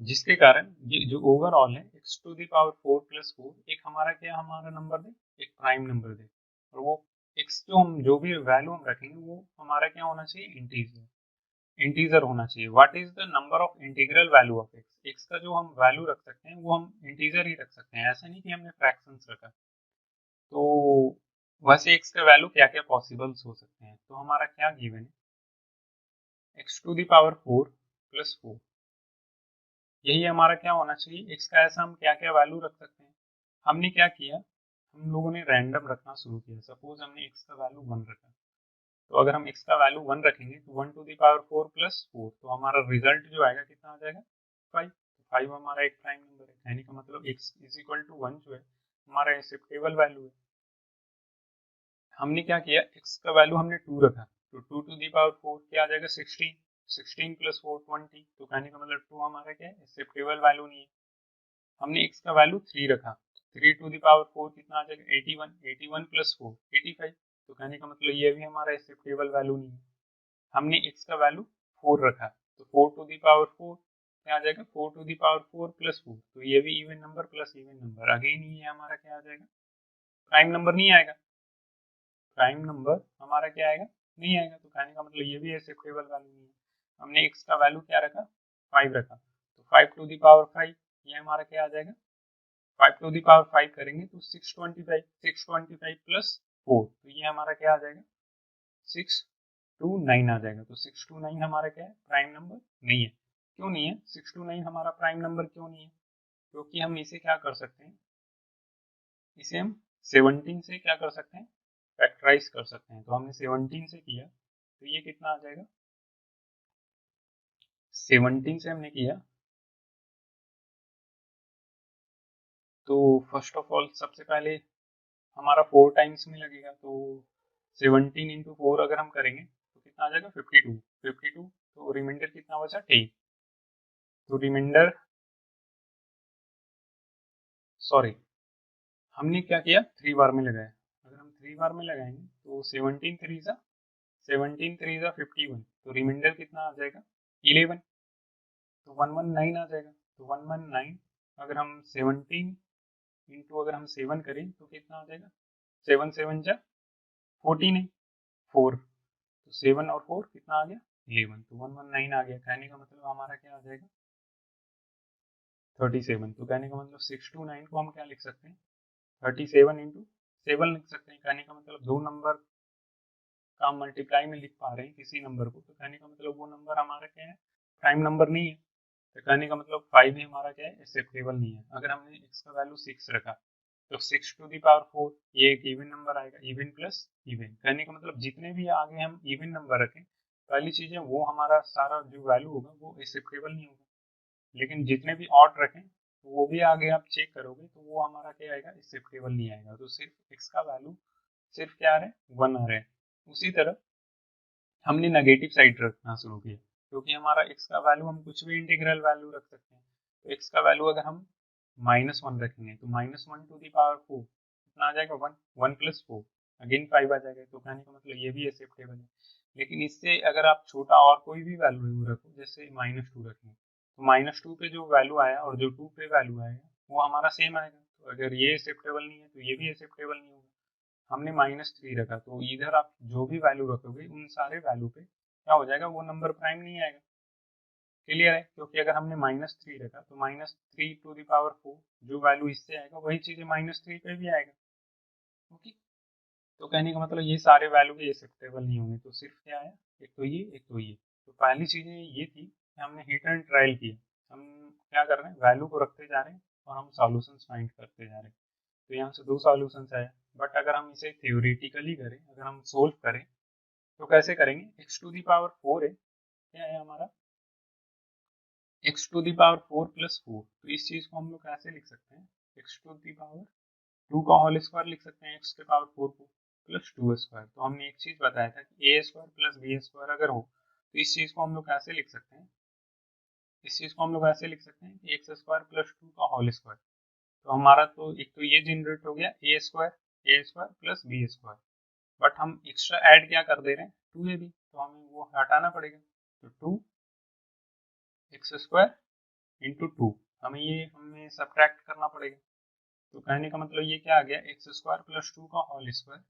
जिसके कारण ये जो ओवरऑल है x to the power 4 plus 4 एक हमारा क्या हमारा नंबर दे, एक प्राइम नंबर दे, और वो x जो भी वैल्यू हम रखेंगे वो हमारा क्या होना चाहिए, इंटीजर होना चाहिए। What is the number of integral value of x, x का जो हम वैल्यू रख सकते हैं वो हम इंटीजर ही रख सकते हैं, ऐसा नहीं कि हमने फ्रैक्शंस रखा। तो वैसे x का वैल्यू क्या क्या पॉसिबल्स हो सकते हैं, तो हमारा क्या गिवन है, x to the power 4 plus 4, यही हमारा क्या होना चाहिए। x का ऐसा हम क्या क्या वैल्यू रख सकते हैं। हमने क्या किया, हम लोगों ने रैंडम रखना शुरू किया। सपोज हमने x का वैल्यू 1 रखा, तो अगर हम x का वैल्यू 1 रखेंगे तो 1 टू द पावर 4 प्लस 4, तो हमारा रिजल्ट जो आएगा कितना आ जाएगा, 5। तो 5 हमारा एक प्राइम नंबर है, कहने का मतलब x इज इक्वल टू 1 जो है हमारा एक्सेप्टेबल वैल्यू है। हमने क्या किया, x का वैल्यू हमने 2 रखा, तो 2 टू दी पावर 4 क्या आ जाएगा, 16। 16 प्लस 4 20, तो कहने का मतलब 2 हमारा क्या है, एक्सेप्टेबल वैल्यू नहीं है। हमने x का वैल्यू 3 रखा, 3 टू दी पावर 4 कितना आ जाएगा, 81। 81 प्लस 4 85, तो कहने का मतलब ये भी हमारा एक्सेप्टेबल वैल्यू नहीं है। हमने x का वैल्यू 4 रखा, तो 4 टू दी पावर 4 क्या आ जाएगा, 4 टू दी पावर 4 प्लस 4, तो ये भी even number plus even number, again ये हमारा क्या आ जाएगा, प्राइम नंबर नहीं आएगा। प्राइम नंबर हमारा क्या आएगा, नहीं आएगा, तो कहने का मतलब ये भी एक्सेप्टेबल वैल्यू नहीं है। हमने x का वैल्यू क्या रखा, 5 रखा, तो 5 टू दी पावर 5 ये हमारा क्या आ जाएगा, 5 टू दी पावर 5 करेंगे तो 625, 625 प्लस 4, तो ये हमारा क्या आ जाएगा, 629 आ जाएगा। तो 629 हमारा क्या है, प्राइम नंबर नहीं है। क्यों नहीं है 629 हमारा प्राइम नंबर, क्यों नहीं है, क्योंकि हम इसे क्या कर सकते हैं, इसे हम 17 से क्या कर सकते हैं, फैक्टराइज कर सकते हैं। तो हमने 17 से किया, तो ये कितना आ जाएगा, 17 से हमने किया, तो फर्स्ट ऑफ ऑल सबसे पहले हमारा 4 टाइम्स में लगेगा, तो 17 इंटू 4 अगर हम करेंगे तो कितना आ जाएगा, 52। 52, तो रिमाइंडर कितना बचा, 10। तो रिमाइंडर, सॉरी, हमने क्या किया, 3 बार में लगाया। अगर हम 3 बार में लगाएंगे तो 17 3 जा 51, तो रिमाइंडर कितना आ जाएगा, 11। तो 119 आ जाएगा। तो 119 अगर हम 17 इंटू अगर हम 7 करें तो कितना आ जाएगा, 7 7 जा 14 है, 4, तो 7 और 4 कितना आ गया, 11, तो 119 आ गया। कहने का मतलब हमारा क्या आ जाएगा, 37। तो कहने का मतलब 629 को हम क्या लिख सकते हैं, 37 इंटू 7 लिख सकते हैं। कहने का मतलब दो नंबर का हम मल्टीप्लाई में लिख पा रहे हैं किसी नंबर को, तो कहने का मतलब वो नंबर हमारा क्या है, प्राइम नंबर नहीं है। तो कहने का मतलब 5 भी हमारा क्या है, एक्सेप्टेबल नहीं है। अगर हमने x का वैल्यू 6 रखा, तो 6 टू दी पावर 4 ये एक इवन नंबर आएगा, इवन प्लस इवन, कहने का मतलब जितने भी आगे हम इवन नंबर रखें, पहली चीज है वो हमारा सारा जो वैल्यू होगा वो एक्सेप्टेबल नहीं होगा। लेकिन जितने भी ऑड रखें तो वो भी आगे आप चेक करोगे तो वो हमारा क्या आएगा, एक्सेप्टेबल नहीं आएगा। तो सिर्फ x का वैल्यू सिर्फ क्या आ रहा है, 1 आ रहा है। उसी तरह हमने नेगेटिव साइड रखना शुरू किया, क्योंकि हमारा x का वैल्यू हम कुछ भी इंटीग्रल वैल्यू रख सकते हैं। तो x का वैल्यू अगर हम -1 रखेंगे तो -1 टू दी पावर 4 कितना आ जाएगा, 1, 1 प्लस 4 अगेन 5 आ जाएगा। तो कहने का मतलब ये भी एक्सेप्टेबल है। लेकिन इससे अगर आप छोटा और कोई भी वैल्यू रखो, जैसे -2 रखेंगे, तो -2 पे जो वैल्यू आया और जो 2 पे वैल्यू आएगा वो हमारा सेम आएगा। तो अगर ये एक्सेप्टेबल नहीं है तो ये भी एक्सेप्टेबल नहीं होगा। हमने -3 रखा, तो इधर आप जो भी वैल्यू रखोगे उन सारे वैल्यू पे क्या हो जाएगा, वो नंबर प्राइम नहीं आएगा। क्लियर है, क्योंकि अगर हमने -3 रखा तो -3 टू द पावर 4 जो वैल्यू इससे आएगा वही चीजें -3 पे भी आएगा। ओके, तो कहने का मतलब ये सारे वैल्यू भी एक्सेप्टेबल नहीं होंगे। तो सिर्फ क्या आया, एक तो ये, एक तो ये। तो पहली चीजें ये थी कि हमने हिट एंड ट्रायल किया। हम क्या कर रहे हैं, वैल्यू को रखते जा रहे हैं और हम सॉल्यूशंस फाइंड करते जा रहे हैं। तो यहाँ से 2 सॉल्यूशंस आए। बट अगर हम इसे थ्योरेटिकली करें, अगर हम सोल्व करें तो कैसे करेंगे, x टू दी पावर 4 है, क्या है हमारा, x to the power 4 plus 4। तो इस चीज को हम लोग कैसे लिख सकते हैं, x टू दी पावर 2 का होल स्क्वायर लिख सकते हैं, x के पावर 4 को प्लस 2 स्क्वायर। तो हमने एक चीज बताया था कि a square plus b square अगर हो तो इस चीज को हम लोग कैसे लिख सकते हैं, इस चीज को हम लोग ऐसे लिख सकते हैं कि एक्स स्क्वायर प्लस 2 का होल स्क्वायर। तो हमारा तो एक तो ये जनरेट हो गया A square plus B square. But हम एक्स्ट्रा ऐड क्या कर दे रहे हैं, 2a भी, तो हमें वो हटाना पड़ेगा। तो 2 एक्स स्क्वायर इंटू 2, हमें सब्ट्रैक्ट करना पड़ेगा। तो कहने का मतलब ये क्या आ गया, एक्स स्क्वायर प्लस 2 का होल स्क्वायर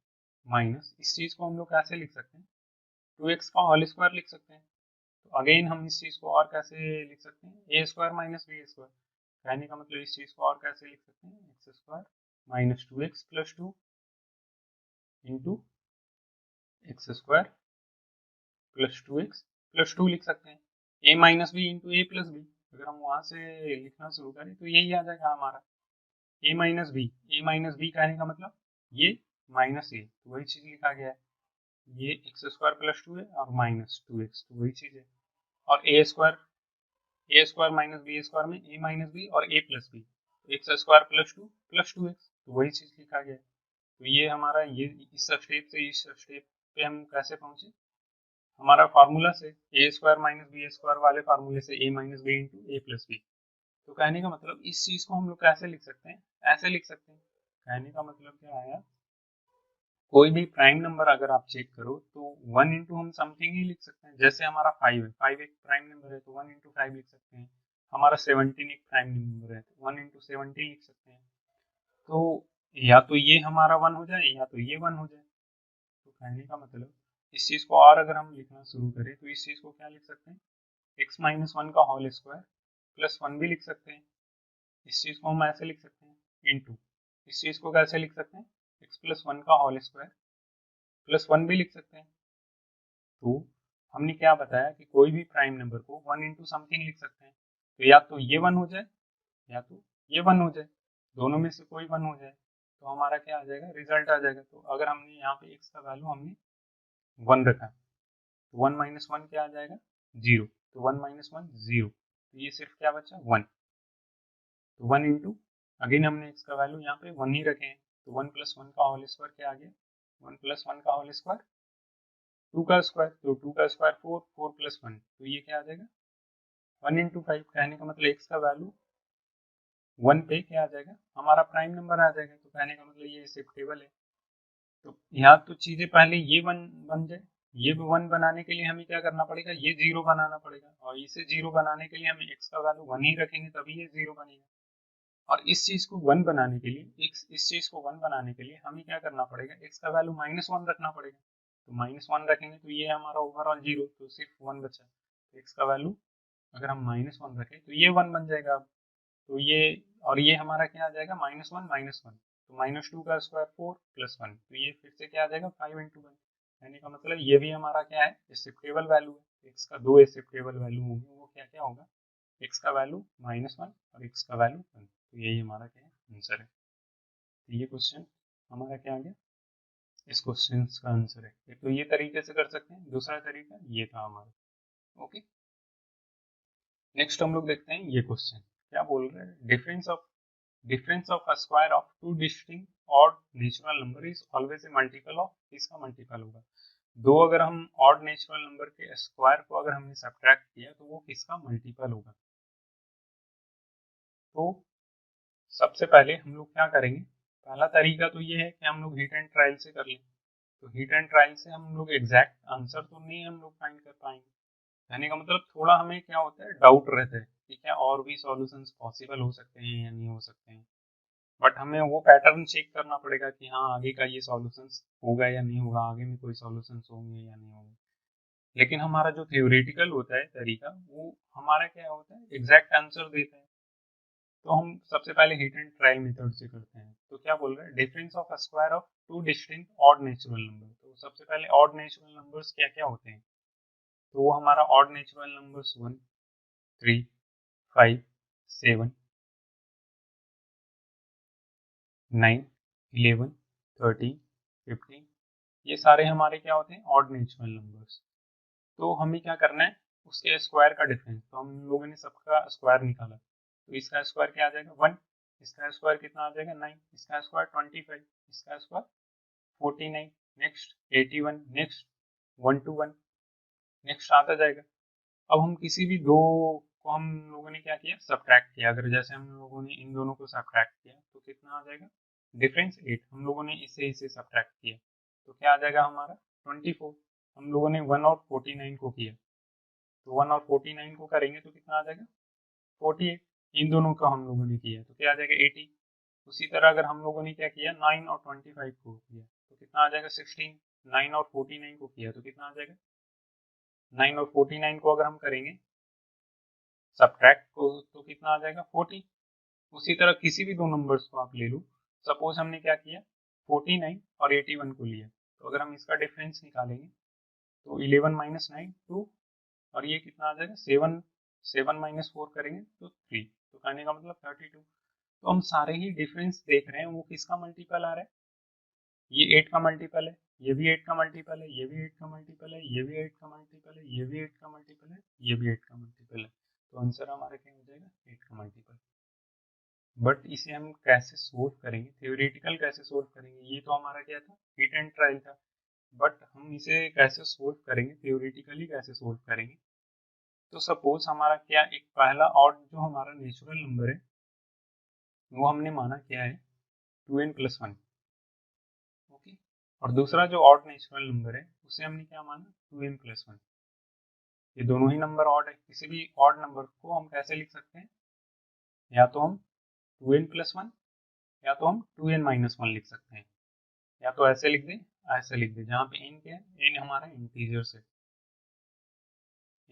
माइनस, इस चीज़ को हम लोग कैसे लिख सकते हैं, 2x का होल स्क्वायर लिख सकते हैं। तो अगेन हम इस चीज़ को और कैसे लिख सकते हैं, ए स्क्वायर माइनस बी स्क्वायर। कहने का मतलब इस चीज़ को और कैसे लिख सकते हैं, x square minus 2x plus 2 into x square plus 2x plus 2 लिख सकते हैं, ए माइनस बी इंटू ए प्लस बी। अगर हम वहाँ से लिखना शुरू करें तो यही आ जाएगा हमारा ए माइनस बी। ए माइनस बी कहने का मतलब ये माइनस ए, तो वही चीज़ लिखा गया है। ये एक्स स्क्वायर प्लस 2 है और माइनस 2x, तो वही चीज़ है। और A square minus B square में ए माइनस बी और A plus B, X square plus 2 plus 2x, तो वही चीज़ लिखा गया है। तो ये हमारा ये इस स्टेप से इस स्टेप पे हम कैसे पहुंचे, हमारा फार्मूला से ए स्क्वायर माइनस बी स्क्वायर वाले फार्मूले से ए माइनस बी इंटू ए प्लस बी। तो कहने का मतलब इस चीज को हम लोग कैसे लिख सकते हैं, ऐसे लिख सकते हैं। कहने का मतलब क्या आया, कोई भी प्राइम नंबर अगर आप चेक करो तो 1 इंटू हम समथिंग ही लिख सकते हैं। जैसे हमारा 5 है, 5 एक प्राइम नंबर है तो 1 इंटू 5 लिख सकते हैं। हमारा 17 एक प्राइम नंबर है तो 1 इंटू 17 लिख सकते हैं। तो या तो ये हमारा 1 हो जाए या तो ये 1 हो जाए। तो कहने का मतलब इस चीज को और अगर हम लिखना शुरू करें तो इस चीज को क्या लिख सकते हैं, एक्स माइनस 1 का होल स्क्वायर प्लस 1 भी लिख सकते हैं। इस चीज को हम ऐसे लिख सकते हैं इंटू, इस चीज को कैसे लिख सकते हैं, एक्स प्लस 1 का होल स्क्वायर प्लस 1 भी लिख सकते हैं। तो हमने क्या बताया कि कोई भी प्राइम नंबर को 1 इंटू समथिंग लिख सकते हैं। तो या तो ये 1 हो जाए या तो ये 1 हो जाए, दोनों में से कोई 1 हो जाए तो हमारा क्या आ जाएगा, रिजल्ट आ जाएगा। तो अगर हमने यहाँ पे एक्स का वैल्यू हमने 1 रखा, तो 1 माइनस 1 क्या आ जाएगा, 0। तो 1 माइनस 1 0, तो ये सिर्फ क्या बचा 1। तो 1 इंटू, अगेन हमने एक्स का वैल्यू यहाँ पे 1 ही रखे हैं, तो 1 प्लस 1 का होल स्क्वायर क्या आ गया, 1 प्लस 1 का होल स्क्वायर 2 का स्क्वायर, तो 2 का स्क्वायर 4, 4 प्लस 1, तो ये क्या आ जाएगा 1 इंटू 5। कहने का मतलब एक्स का वैल्यू 1 पे क्या आ जाएगा, हमारा प्राइम नंबर आ जाएगा। तो कहने का मतलब ये शिफ्टेबल है। तो यहाँ तो चीजें पहले ये 1 बन जाए, ये 1 बनाने के लिए हमें क्या करना पड़ेगा, ये 0 बनाना पड़ेगा, और इसे 0 बनाने के लिए हमें एक्स का वैल्यू 1 ही रखेंगे तभी ये 0 बनेगा। और इस चीज को 1 बनाने के लिए, इस चीज को 1 बनाने के लिए हमें क्या करना पड़ेगा, एक्स का वैल्यू माइनस 1 रखना पड़ेगा। तो माइनस 1 रखेंगे तो ये हमारा ओवरऑल 0, तो सिर्फ 1 बचा। तो एक्स का वैल्यू अगर हम माइनस 1 रखें तो ये 1 बन जाएगा अब। तो ये, और ये हमारा क्या आ जाएगा माइनस 1 माइनस 1, तो माइनस 2 का स्क्वायर 4 प्लस 1, तो ये फिर से क्या आ जाएगा 5 इंटू 1। यानी का मतलब ये भी हमारा क्या है, शिफ्टेबल वैल्यू है। एक्स का दो शिफ्टेबल वैल्यू होंगे, वो क्या क्या होगा, एक्स का वैल्यू माइनस 1 और एक्स का वैल्यू 1। तो यही हमारा क्या है, आंसर है। तो ये क्वेश्चन हमारा क्या आ गया, इस क्वेश्चन का आंसर है। एक तो ये तरीके से कर सकते हैं, दूसरा तरीका ये था हमारा। ओके, नेक्स्ट हम लोग देखते हैं ये क्वेश्चन क्या बोल रहे हैं, difference of a square of two distinct odd natural number is always a multiple of, किसका मल्टीपल होगा, दो अगर हम ऑड नेचुरल नंबर के स्क्वायर को अगर हमने सब्ट्रैक्ट किया तो वो किसका मल्टीपल होगा। तो सबसे पहले हम लोग क्या करेंगे, पहला तरीका तो ये है कि हम लोग हीट एंड ट्रायल से कर लें। तो हीट एंड ट्रायल से हम लोग एग्जैक्ट आंसर तो नहीं हम लोग फाइंड कर पाएंगे, कहने का मतलब थोड़ा हमें क्या होता है, डाउट रहता है कि क्या और भी सॉल्यूशंस पॉसिबल हो सकते हैं या नहीं हो सकते हैं। बट हमें वो पैटर्न चेक करना पड़ेगा कि हाँ आगे का ये सॉल्यूशंस होगा या नहीं होगा, आगे में कोई सॉल्यूशंस होंगे या नहीं होंगे। लेकिन हमारा जो थ्योरेटिकल होता है तरीका, वो हमारा क्या होता है, एग्जैक्ट आंसर देता है। तो हम सबसे पहले हीट एंड ट्रायल मेथड से करते हैं। तो क्या बोल रहे हैं, difference of a square of two distinct odd natural number. तो सबसे पहले ऑड नेचुरल नंबर्स क्या क्या होते हैं, तो वो हमारा ऑड नेचुरल नंबर्स 1, 3, 5, 7, 9, 11, 13, 15, ये सारे हमारे क्या होते हैं, ऑड नेचुरल नंबर्स। तो हमें क्या करना है, उसके स्क्वायर का डिफरेंस। तो हम लोगों ने सबका स्क्वायर निकाला, तो इसका स्क्वायर क्या आ जाएगा 1, इसका स्क्वायर कितना आ जाएगा 9, इसका स्क्वायर 25, इसका square 49, next 81, next 1 to 1, next आता जाएगा। अब हम किसी भी दो को हम लोगों ने क्या किया, सब्ट्रैक्ट किया। अगर जैसे हम लोगों ने इन दोनों को सब्ट्रैक्ट किया तो कितना आ जाएगा, डिफरेंस 8। हम लोगों ने इसे सब्ट्रैक्ट किया तो क्या आ जाएगा हमारा 24। हम लोगों ने 1 और 49 को किया, तो 1 और 49 को करेंगे तो कितना आ जाएगा 48, इन दोनों का हम लोगों ने किया तो क्या आ जाएगा 80। उसी तरह अगर हम लोगों ने क्या किया 9 और 25 को किया तो कितना आ जाएगा 16। 9 और 49 को किया तो कितना आ जाएगा 9 और 49 को अगर हम करेंगे सब्ट्रैक्ट को तो कितना आ जाएगा 40। उसी तरह किसी भी दो नंबर्स को आप ले लो, सपोज हमने क्या किया 49 और 81 को लिया, तो अगर हम इसका डिफरेंस निकालेंगे तो 11 माइनस 9 2, और ये कितना आ जाएगा 7। 7 माइनस 4 करेंगे तो 3, तो कहने का मतलब 32। तो हम सारे ही डिफरेंस देख रहे हैं वो किसका मल्टीपल आ रहा है, ये 8 का मल्टीपल है, ये भी 8 का मल्टीपल है, ये भी 8 का मल्टीपल है, ये भी 8 का मल्टीपल है, ये भी 8 का मल्टीपल है, ये भी 8 का मल्टीपल है। तो आंसर हमारा क्या हो जाएगा 8 का मल्टीपल। बट इसे हम कैसे सोल्व करेंगे, थ्योरेटिकल कैसे सोल्व करेंगे, ये तो हमारा क्या था हिट एंड ट्रायल था। बट हम इसे कैसे सोल्व करेंगे, थ्योरेटिकली कैसे सोल्व करेंगे। तो सपोज हमारा क्या एक पहला ऑड जो हमारा नेचुरल नंबर है वो हमने माना क्या है 2n+1, ओके। और दूसरा जो ऑड नेचुरल नंबर है उसे हमने क्या माना 2n+1। ये दोनों ही नंबर ऑड है, किसी भी ऑड नंबर को हम कैसे लिख सकते हैं, या तो हम 2n+1 या तो हम 2n-1 लिख सकते हैं, या तो ऐसे लिख दें ऐसे लिख दें, जहाँ पे n क्या है, n हमारा इंटीजर्स है,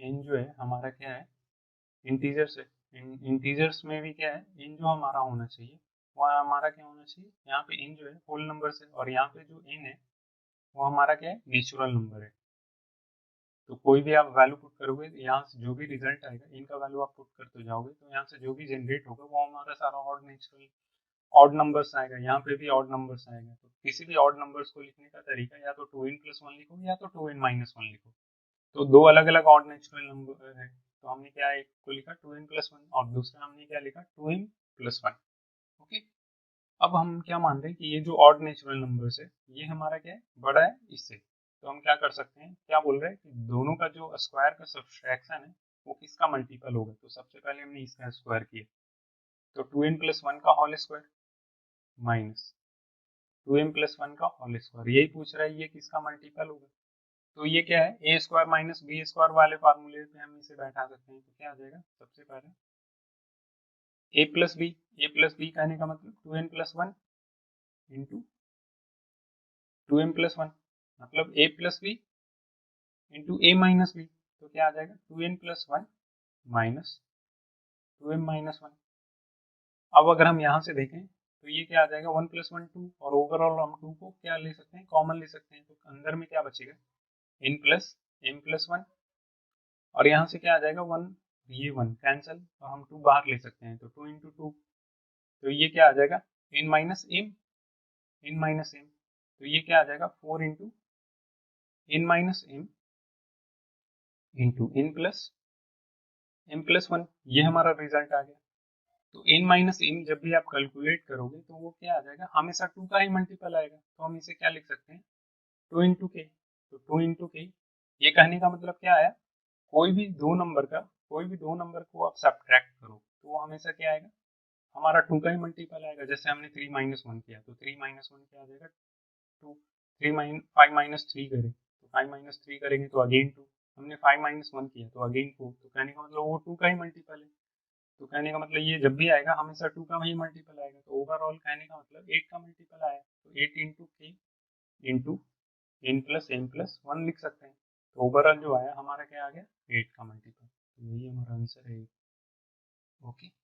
n जो है हमारा क्या है इंटीजर्स है। इंटीजर्स में भी क्या है n जो हमारा होना चाहिए वह हमारा क्या होना चाहिए, यहाँ पे n जो है होल नंबर है, और यहाँ पे जो n है वो हमारा क्या है नेचुरल नंबर है। तो कोई भी आप वैल्यू पुट करोगे यहाँ से जो भी रिजल्ट आएगा इनका वैल्यू आप पुट करते जाओगे तो यहाँ से जो भी जनरेट होगा वो हमारा सारा ऑड नेचुरल ऑड नंबर्स आएगा, यहाँ पे भी ऑड नंबर्स आएगा। तो किसी भी ऑड नंबर्स को लिखने का तरीका या तो 2n+1 लिखो या तो 2n-1 लिखो। तो दो अलग अलग ऑड नेचुरल नंबर है, तो हमने क्या एक को लिखा 2n+1 और दूसरा हमने क्या लिखा 2n+1, ओके। अब हम क्या मान रहे हैं कि ये जो ऑड नेचुरल नंबर्स है ये हमारा क्या है बड़ा है इससे, तो हम क्या कर सकते हैं, क्या बोल रहे हैं कि दोनों का जो स्क्वायर का सब्सट्रैक्शन है वो किसका मल्टीपल होगा। तो सबसे पहले हमने इसका स्क्वायर किया, तो 2n+1 का होल स्क्वायर माइनस 2m+1 का होल स्क्वायर, यही पूछ रहा है ये किसका मल्टीपल होगा। तो ये क्या है ए स्क्वायर माइनस बी स्क्वायर वाले फार्मूले पे हम इसे बैठा सकते हैं। तो क्या आ जाएगा सबसे पहले ए प्लस बी कहने का मतलब 2n+1 इंटू 2m+1 मतलब a plus b into a minus b, तो क्या आ जाएगा 2n+1 माइनस 2m-1। अब अगर हम यहाँ से देखें तो ये क्या आ जाएगा 1+1 2, और ओवरऑल हम 2 को क्या ले सकते हैं कॉमन ले सकते हैं, तो अंदर में क्या बचेगा n+m+1, और यहाँ से क्या आ जाएगा 1, ये 1 कैंसिल और हम 2 बाहर ले सकते हैं, तो 2 इंटू 2, तो ये क्या आ जाएगा n-m, तो ये क्या आ जाएगा 4 इंटू n-m इंटू n+m+1, ये हमारा रिजल्ट आ गया। तो n-m जब भी आप कैलकुलेट करोगे तो वो क्या आ जाएगा हमेशा 2 का ही मल्टीपल आएगा, तो हम इसे क्या लिख सकते हैं 2 इंटू के। तो 2 इंटू के, ये कहने का मतलब क्या आया, कोई भी दो नंबर को आप सब्ट्रैक्ट करो तो वो हमेशा क्या आएगा हमारा 2 का ही मल्टीपल आएगा। जैसे हमने 3-1 किया तो 3-1 क्या आ जाएगा 2, 5-3 करें तो 5-3 करेंगे तो अगेन 2, हमने 5-1 किया तो अगेन 4, तो कहने का मतलब वो 2 का ही मल्टीपल है। तो कहने का मतलब ये जब भी आएगा हमेशा 2 का वही मल्टीपल आएगा, तो ओवरऑल कहने का मतलब 8 का मल्टीपल आया, तो 8 इंटू के इंटू n+m+1 लिख सकते हैं। तो ओवरऑल जो आया हमारा क्या आ गया 8 का मल्टीपल, तो यही हमारा आंसर है। ओके।